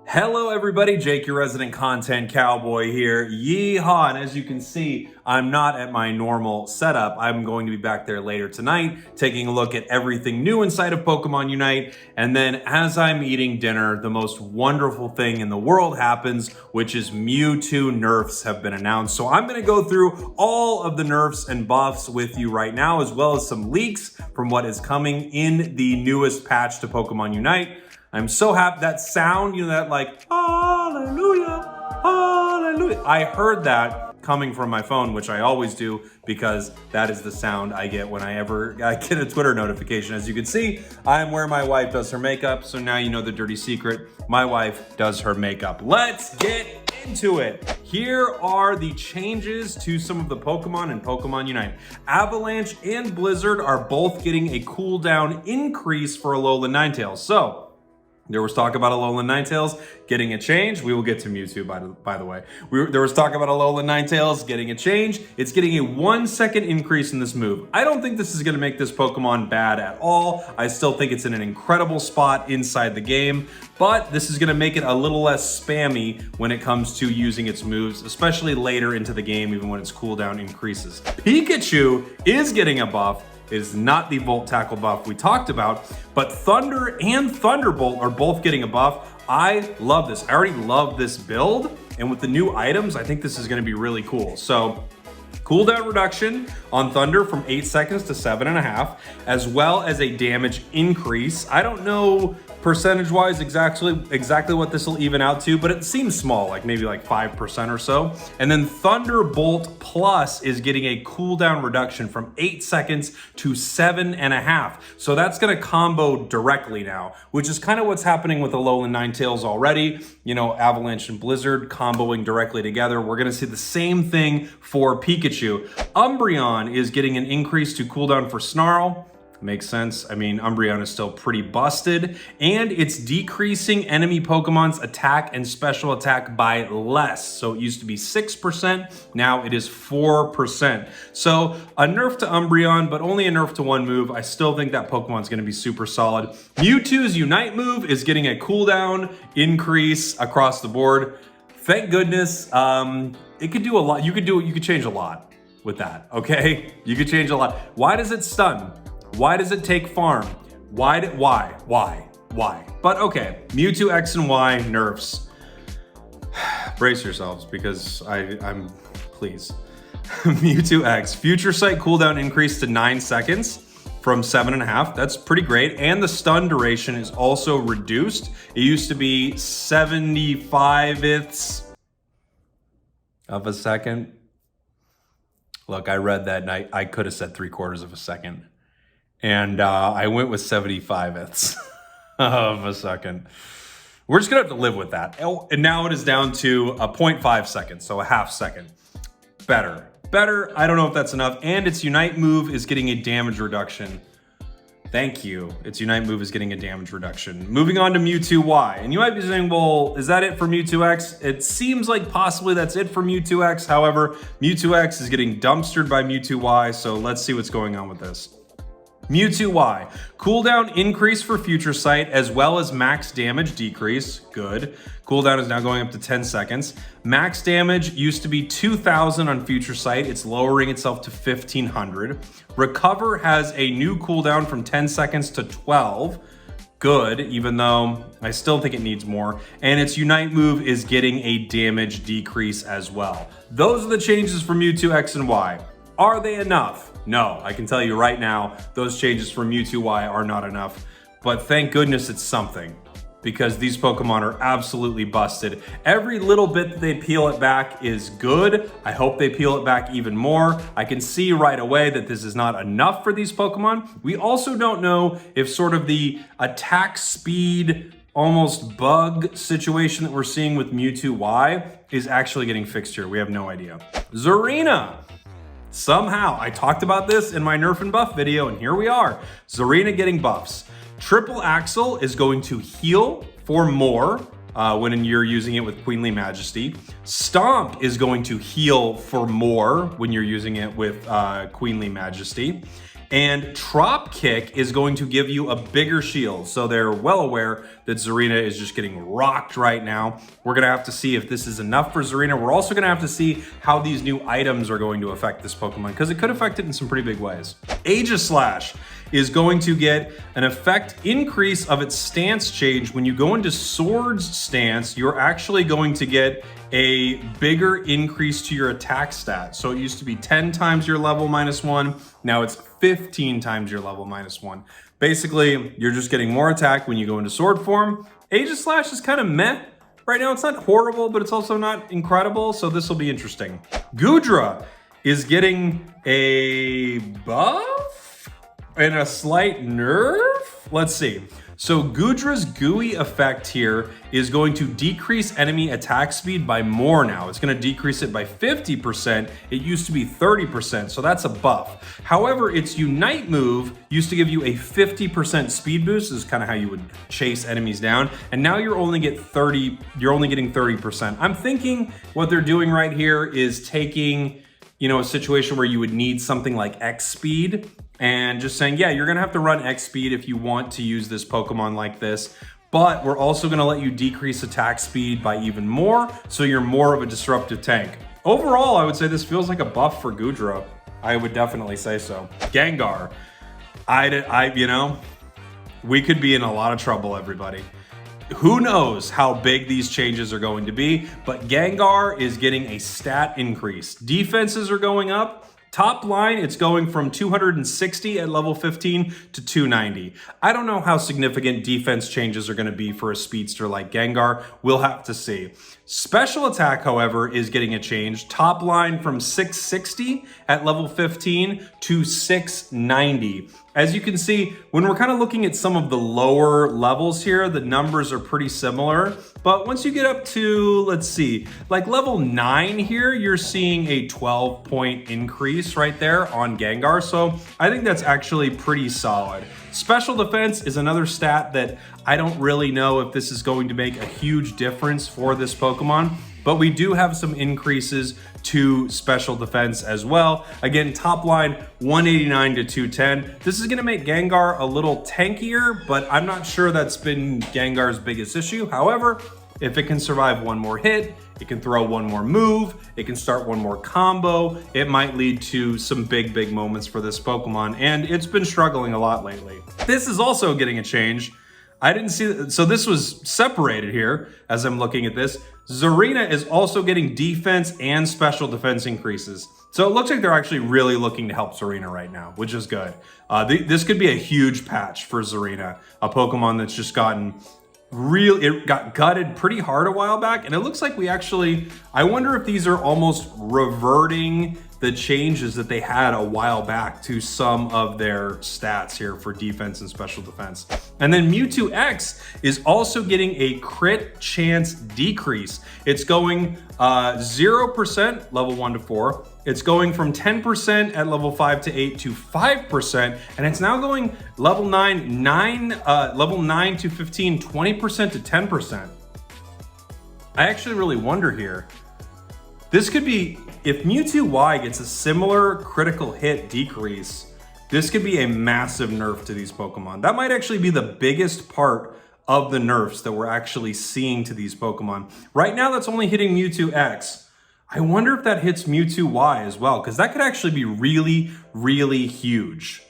Hello everybody, Jake, your resident content cowboy here. Yeehaw! And as you can see, I'm not at my normal setup. I'm going to be back there later tonight, taking a look at everything new inside of Pokemon Unite. And then as I'm eating dinner, the most wonderful thing in the world happens, which is Mewtwo nerfs have been announced. So I'm gonna go through all of the nerfs and buffs with you right now, as well as some leaks from what is coming in the newest patch to Pokemon Unite. I'm so happy. That sound, you know, that like, hallelujah, hallelujah. I heard that coming from my phone, which I always do because that is the sound I get when I get a Twitter notification. As you can see, I'm where my wife does her makeup. So now you know the dirty secret. My wife does her makeup. Let's get into it. Here are the changes to some of the Pokemon in Pokemon Unite. Avalanche and Blizzard are both getting a cooldown increase for Alolan Ninetales. So, there was talk about Alolan Ninetales getting a change. We will get to Mewtwo, by the way. There was talk about Alolan Ninetales getting a change. It's getting a 1 second increase in this move. I don't think this is gonna make this Pokemon bad at all. I still think it's in an incredible spot inside the game, but this is gonna make it a little less spammy when it comes to using its moves, especially later into the game, even when its cooldown increases. Pikachu is getting a buff. It is not the Volt Tackle buff we talked about, but Thunder and Thunderbolt are both getting a buff. I love this. I already love this build, and with the new items, I think this is gonna be really cool. So, cooldown reduction on Thunder from 8 seconds to 7.5, as well as a damage increase. I don't know percentage-wise exactly what this will even out to, but it seems small, like maybe like 5% or so. And then Thunderbolt Plus is getting a cooldown reduction from 8 seconds to 7.5. So that's gonna combo directly now, which is kind of what's happening with Alolan Ninetales already. You know, Avalanche and Blizzard comboing directly together. We're gonna see the same thing for Pikachu. Umbreon is getting an increase to cooldown for Snarl. Makes sense. I mean, Umbreon is still pretty busted, and it's decreasing enemy Pokemon's attack and special attack by less. So it used to be 6%, now it is 4%. So a nerf to Umbreon, but only a nerf to one move. I still think that Pokemon's gonna be super solid. Mewtwo's Unite move is getting a cooldown increase across the board. Thank goodness. It could do a lot. You could change a lot with that, okay? You could change a lot. Why does it stun? Why does it take farm? Why? But okay, Mewtwo X and Y nerfs. Brace yourselves because I'm please. Mewtwo X, Future Sight cooldown increased to 9 seconds from 7.5. That's pretty great. And the stun duration is also reduced. It used to be 75ths of a second. Look, I read that and I could have said 3/4 of a second. And I went with 75ths of a second. We're just gonna have to live with that. And now it is down to a 0.5 seconds, so a half second. Better. I don't know if that's enough. And its Unite move is getting a damage reduction. Thank you. Its Unite move is getting a damage reduction. Moving on to Mewtwo Y. And you might be saying, well, is that it for Mewtwo X? It seems like possibly that's it for Mewtwo X. However, Mewtwo X is getting dumpstered by Mewtwo Y, so let's see what's going on with this. Mewtwo Y, cooldown increase for Future Sight as well as max damage decrease, good. Cooldown is now going up to 10 seconds. Max damage used to be 2,000 on Future Sight, it's lowering itself to 1,500. Recover has a new cooldown from 10 seconds to 12, good, even though I still think it needs more. And its Unite move is getting a damage decrease as well. Those are the changes for Mewtwo X and Y. Are they enough? No, I can tell you right now, those changes for Mewtwo Y are not enough. But thank goodness it's something, because these Pokemon are absolutely busted. Every little bit that they peel it back is good. I hope they peel it back even more. I can see right away that this is not enough for these Pokemon. We also don't know if sort of the attack speed, almost bug situation that we're seeing with Mewtwo Y is actually getting fixed here. We have no idea. Tsareena. Somehow, I talked about this in my Nerf and Buff video, and here we are. Tsareena getting buffs. Triple Axle is going to heal for more when you're using it with Queenly Majesty. Stomp is going to heal for more when you're using it with Queenly Majesty. And Trop Kick is going to give you a bigger shield. So they're well aware that Tsareena is just getting rocked right now. We're gonna have to see if this is enough for Tsareena. We're also gonna have to see how these new items are going to affect this Pokemon, because it could affect it in some pretty big ways. Aegislash is going to get an effect increase of its stance change. When you go into Swords stance, you're actually going to get a bigger increase to your attack stat. So it used to be 10 times your level -1, now it's 15 times your level -1. Basically, you're just getting more attack when you go into Sword form. Aegislash is kind of meh. Right now, it's not horrible, but it's also not incredible, so this will be interesting. Goodra is getting a buff and a slight nerf? Let's see. So Goodra's gooey effect here is going to decrease enemy attack speed by more now. It's going to decrease it by 50%. It used to be 30%, so that's a buff. However, its Unite move used to give you a 50% speed boost. This is kind of how you would chase enemies down. And now you're only getting 30%. I'm thinking what they're doing right here is taking, you know, a situation where you would need something like X speed and just saying, yeah, you're gonna have to run X speed if you want to use this Pokemon like this, but we're also gonna let you decrease attack speed by even more, so you're more of a disruptive tank. Overall, I would say this feels like a buff for Goodra. I would definitely say so. Gengar, you know, we could be in a lot of trouble, everybody. Who knows how big these changes are going to be, but Gengar is getting a stat increase. Defenses are going up. Top line, it's going from 260 at level 15 to 290. I don't know how significant defense changes are going to be for a speedster like Gengar. We'll have to see. Special attack, however, is getting a change. Top line from 660 at level 15 to 690. As you can see, when we're kind of looking at some of the lower levels here, the numbers are pretty similar. But once you get up to, let's see, like level 9 here, you're seeing a 12-point increase right there on Gengar. So I think that's actually pretty solid. Special defense is another stat that I don't really know if this is going to make a huge difference for this Pokemon, but we do have some increases to special defense as well. Again, top line 189 to 210. This is gonna make Gengar a little tankier, but I'm not sure that's been Gengar's biggest issue. However, if it can survive one more hit, it can throw one more move, it can start one more combo, it might lead to some big moments for this Pokemon, and it's been struggling a lot lately. This is also getting a change. I didn't see, so this was separated here as I'm looking at this. Tsareena is also getting defense and special defense increases. So it looks like they're actually really looking to help Tsareena right now, which is good. This could be a huge patch for Tsareena, a Pokemon that's just gotten it got gutted pretty hard a while back, and it looks like we actually, I wonder if these are almost reverting the changes that they had a while back to some of their stats here for defense and special defense. And then Mewtwo X is also getting a crit chance decrease. It's going 0% level 1 to 4. It's going from 10% at level 5 to 8 to 5%, and it's now going level 9 to 15, 20% to 10%. I actually really wonder here. This could be, if Mewtwo Y gets a similar critical hit decrease, this could be a massive nerf to these Pokemon. That might actually be the biggest part of the nerfs that we're actually seeing to these Pokemon. Right now, that's only hitting Mewtwo X. I wonder if that hits Mewtwo Y as well, because that could actually be really huge.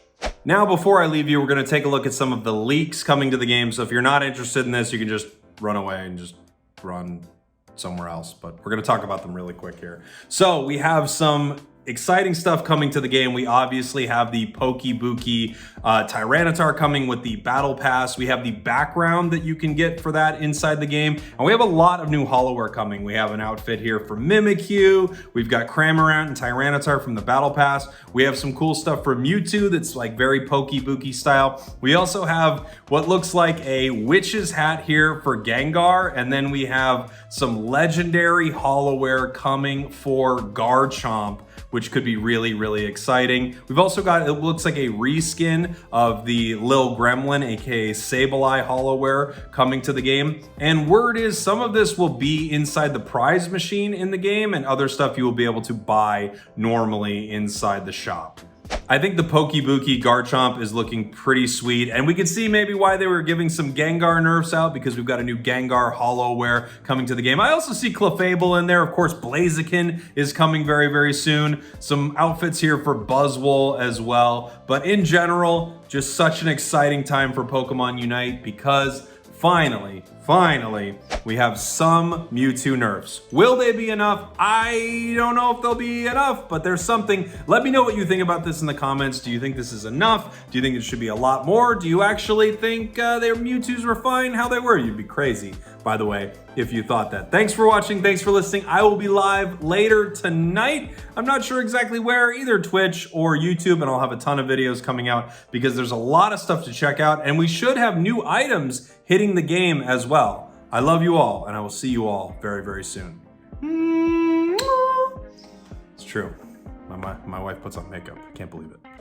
Now, before I leave you, we're going to take a look at some of the leaks coming to the game. So if you're not interested in this, you can just run away and just run somewhere else, but we're going to talk about them really quick here. So we have some exciting stuff coming to the game. We obviously have the Pokebookie Tyranitar coming with the Battle Pass. We have the background that you can get for that inside the game. And we have a lot of new holoware coming. We have an outfit here for Mimikyu. We've got Cramorant and Tyranitar from the Battle Pass. We have some cool stuff for Mewtwo that's like very Pokebookie style. We also have what looks like a witch's hat here for Gengar. And then we have some legendary holoware coming for Garchomp, which could be really exciting. We've also got, it looks like a reskin of the Lil Gremlin, aka Sableye holoware coming to the game. And word is some of this will be inside the prize machine in the game, and other stuff you will be able to buy normally inside the shop. I think the Pokebuki Garchomp is looking pretty sweet, and we can see maybe why they were giving some Gengar nerfs out, because we've got a new Gengar Hollowware coming to the game. I also see Clefable in there. Of course, Blaziken is coming very, very soon. Some outfits here for Buzzwole as well. But in general, just such an exciting time for Pokemon Unite, because finally, we have some Mewtwo nerfs. Will they be enough? I don't know if they'll be enough, but there's something. Let me know what you think about this in the comments. Do you think this is enough? Do you think it should be a lot more? Do you actually think their Mewtwo's were fine how they were? You'd be crazy, by the way, if you thought that. Thanks for watching. Thanks for listening. I will be live later tonight. I'm not sure exactly where, either Twitch or YouTube, and I'll have a ton of videos coming out because there's a lot of stuff to check out, and we should have new items hitting the game as well. I love you all, and I will see you all very, very soon. It's true. My wife puts on makeup. I can't believe it.